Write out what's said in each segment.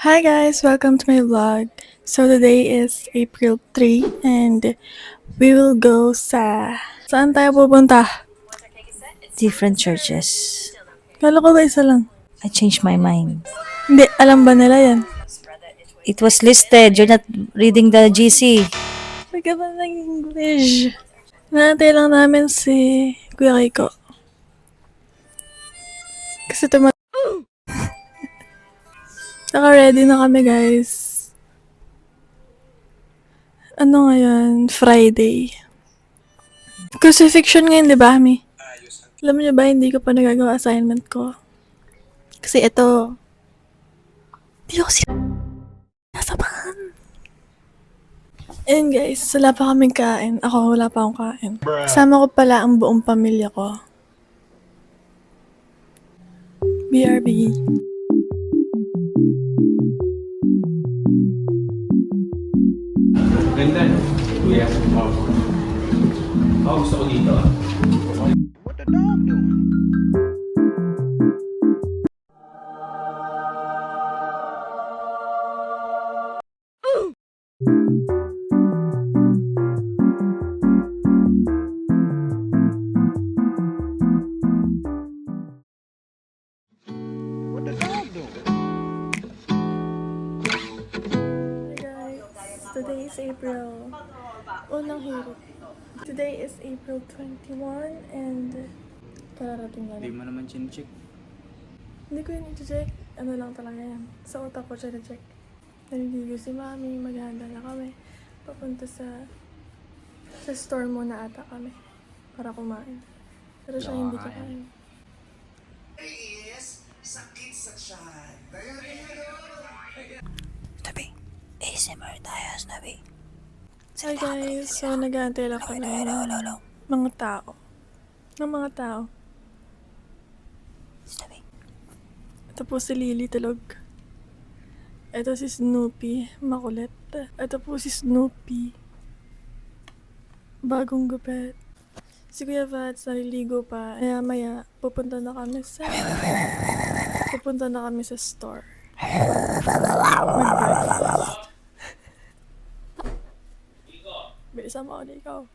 Hi guys, welcome to my vlog. So today is April 3 and we will go sa... Saan tayo pupunta? Different churches. Kala ko ba isa lang? I changed my mind. Hindi, alam ba nila yan? It was listed. You're not reading the GC. Bigyan ba ng English? Naantay lang namin si Kuya Kiko. Kasi Naka-ready na kami guys. Ano ngayon? Friday. Crucifixion ngayon, di ba, Mi? Alam niyo ba, hindi ko pa nagagawa assignment ko. Kasi ito, hindi ako sinasabahan. And guys, wala pa kaming kain. Ako, wala pa akong kain. Kasama ko pala ang buong pamilya ko. BRB. Ganda, no? Kuya. Ako gusto ko dito, ah. Hi guys, today is April. Unang hirap. Today is April 21 and kararating na Hindi lang. mo naman chin-check. Hindi ko yun i-check. Ano lang talaga yan. Sa utak ko siya na-check. Naliligo si Mami, maghahanda na kami. Papunta sa store muna ata kami para kumain. Pero siya hindi kakain. is sakit sa tiyan. Nabi. ASMR tayo, Nabi. Hi guys, so nag-aantay lang kami ng mga tao. Ng mga tao. Nabi. Ito po si Lily tulog. Ito si Snoopy, makulit. Ito po si Snoopy. Bagong gupit. Si Kuya Vats naliligo pa. Maya pupunta na kami sa store. Mag-breakfast. Bilisan mo ulit ikaw.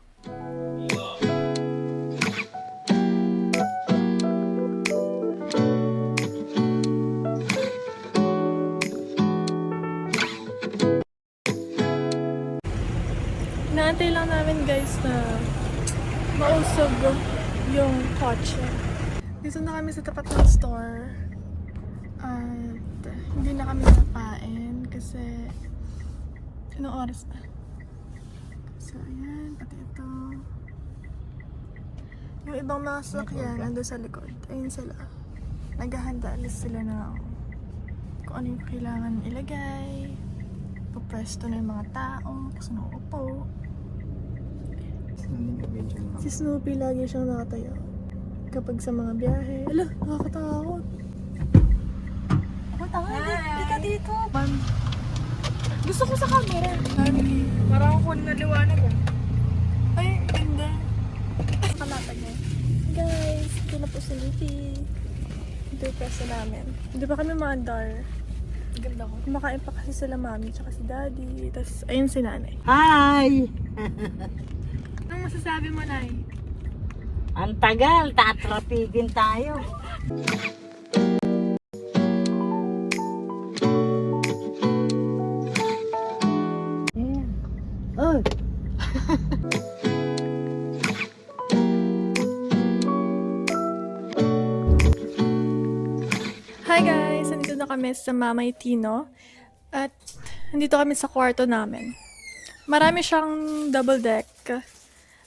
Naantay lang namin guys na mausog yung kotse. Dito na kami sa tapat ng store. At hindi na kami nakapain kasi anong oras na? So ayan, pati ito. Yung ibang mga sasakyan nandun sa likod. Ayun sila. Naghahanda alis sila na kung ano yung kailangan ilagay. Pupresto na yung mga tao kasi nauupo. Si Snoopy lagi siyang nakatayo kapag sa mga biyahe. Ala, nakakatakot. Ako tanga, di ka dito. Gusto ko sa camera. Mami. Parang ako na liwanag ah. Ay, ganda. Kamatag niya. Guys, ito na po si Luffy. Ito yung pwesto namin. Hindi pa kami maandar. Ganda ko. Kumakain pa kasi sila mami tsaka si daddy. Tapos, ayun si nanay. Hi! Anong masasabi mo, Nay? Ang tagal, tatrapigin tayo. Ayan. Oh, Hi guys! Nandito na kami sa Mamay Tino. At nandito kami sa kwarto namin. Marami siyang double deck.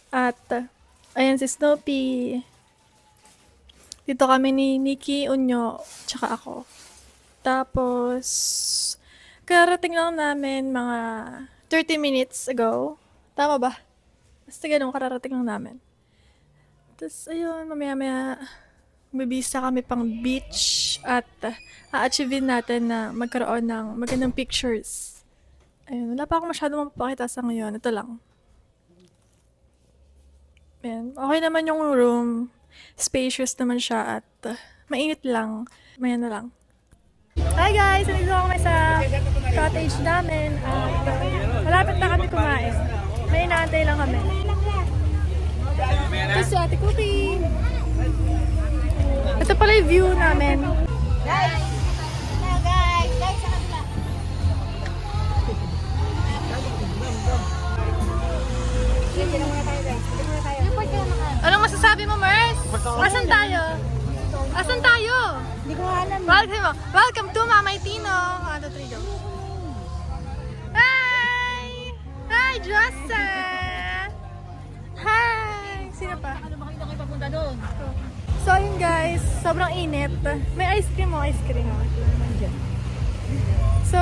At ayan si Snoopy. Dito kami ni Nikki, Unyo, tsaka ako. Tapos, karating lang namin mga 30 minutes ago. Tama ba? Basta ganun, kararating lang namin. Tapos, ayun, mamaya-maya, bibisa kami pang beach at a-achievein natin na magkaroon ng magandang pictures. Ayun, wala pa akong masyadong mapapakita sa ngayon. Ito lang. Ayan, okay naman yung room. Spacious naman siya at mainit lang. Maya na lang. Hi guys! Nandito kami sa cottage namin. Malapit na kami kumain. May inaantay lang kami. Ito si Ate Cookie. Ito pala yung view namin. Anong masasabi mo, Mers? Asan tayo? Asan tayo? Hindi ko alam. Welcome to Mamay Tino. 1, 2, 3, go. Hi! Hi, Jossa! Hi! Sino pa? Ano ba kayo papunta doon? So, yun guys, sobrang init. May ice cream mo, ice cream. So,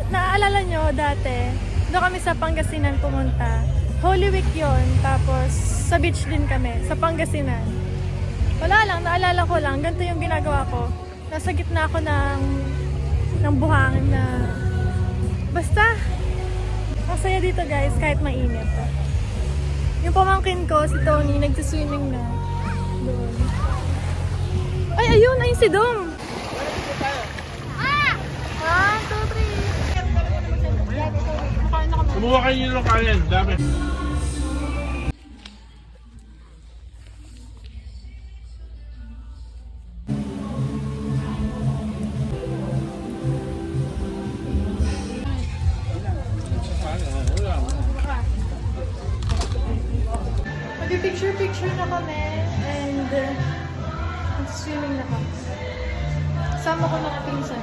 naaalala nyo dati, doon kami sa Pangasinan pumunta. Holy Week yon, tapos sa beach din kami, sa Pangasinan. Wala lang, naalala ko lang, ganito yung ginagawa ko. Nasa gitna ako ng buhangin na basta, masaya dito guys, kahit mainit. Yung pamangkin ko, si Tony, nagsiswimming na. Doon. Ay, ayun! Ayun si Dom! Ah! 1, 2, 3. Kumuha kayo yung lokalyan, dami. Mag-picture-picture na kami and swimming na kami. Sama ko mga pinsan.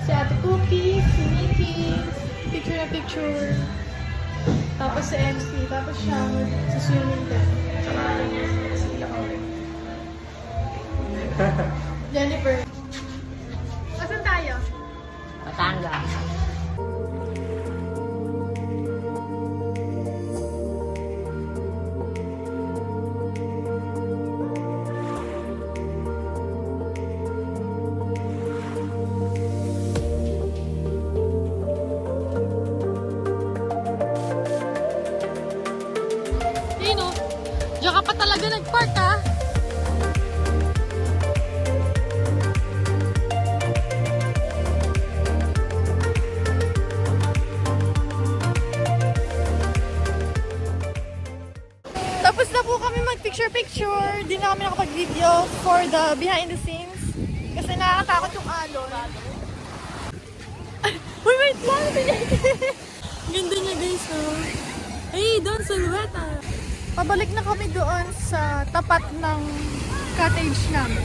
Si Ate Cookie, si Nikki, picture na picture. Tapos si MC, tapos siya sa swimming din. Si Ila Kaulit. Jennifer. Asan tayo? Batangas. Dino, diyan ka pa talaga nag-park ha? Tapos na po kami mag-picture-picture. Di na kami nakapag-video for the behind the scenes. Kasi nakakatakot yung alon. Uy, wait lang! Ganda niya guys, oh. Hey, doon sa Luweta. Pabalik na kami doon sa tapat ng cottage namin.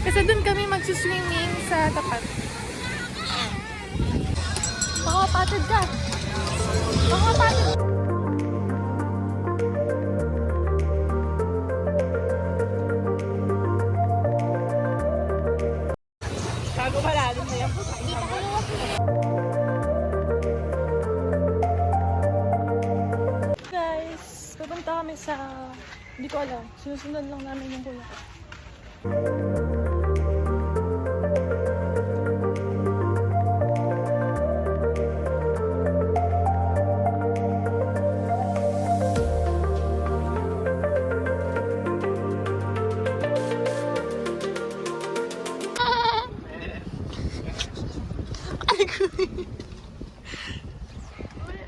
Kasi doon kami magsuswimming sa tapat. Baka mapatid ka. Baka mapatid. Guys, pupunta kami sa... Hindi ko alam. Sinusunod lang namin yung kuya ko.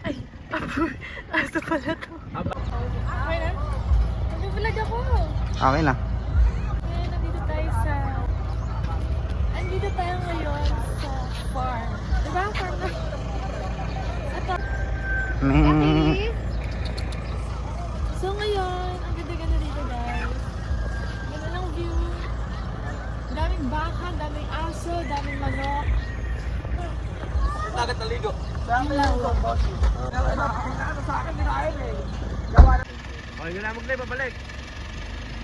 Ay, aso pala to. Okay na? Mag-vlog ako. Okay na. Ngayon, nandito tayo ngayon sa farm. Diba? Farm na. Ito. Okay. So ngayon, ang ganda-ganda dito guys. Ganda ng view. Daming baka, daming aso, daming manok. Agad naligo. Okay, yun na mag-live, babalik.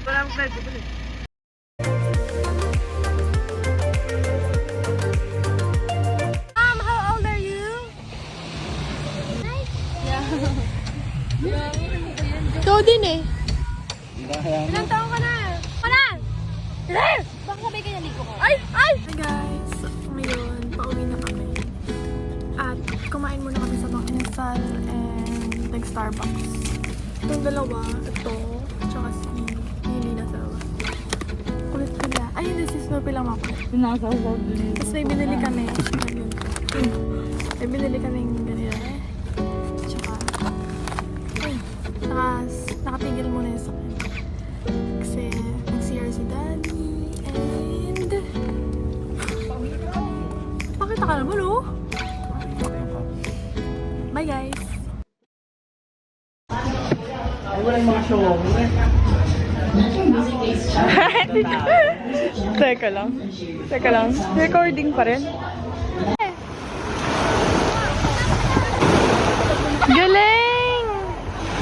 Ito na mag-live, babalik. How old are you? Yeah. Ikaw din eh. Ilang taon ka na? Baka may kanya ligo ko. Ay! Ay! Hi guys! Ngayon, pauwi na kami. At kumain muna kami sa Baknusal and nag-Starbucks. Itong dalawa, ito, tsaka si Lily na dalawa. Kulit nila. Ay, hindi, si Snoopy lang ako. Tapos may binili kami. May binili kaming ganyan. Tsaka, ay, nakatigil muna yung sakit. Kasi, nag-CR si Daddy. And, pakita ka naman, oh. Bye, guys. Teka lang. Recording pa rin. Galing!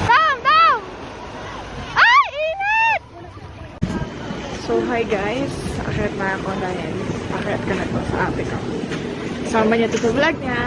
Tam! Ay, init! So, hi guys. Akit na ako dahil akit ka na to sa ate ko. Sama niya to sa vlog niya.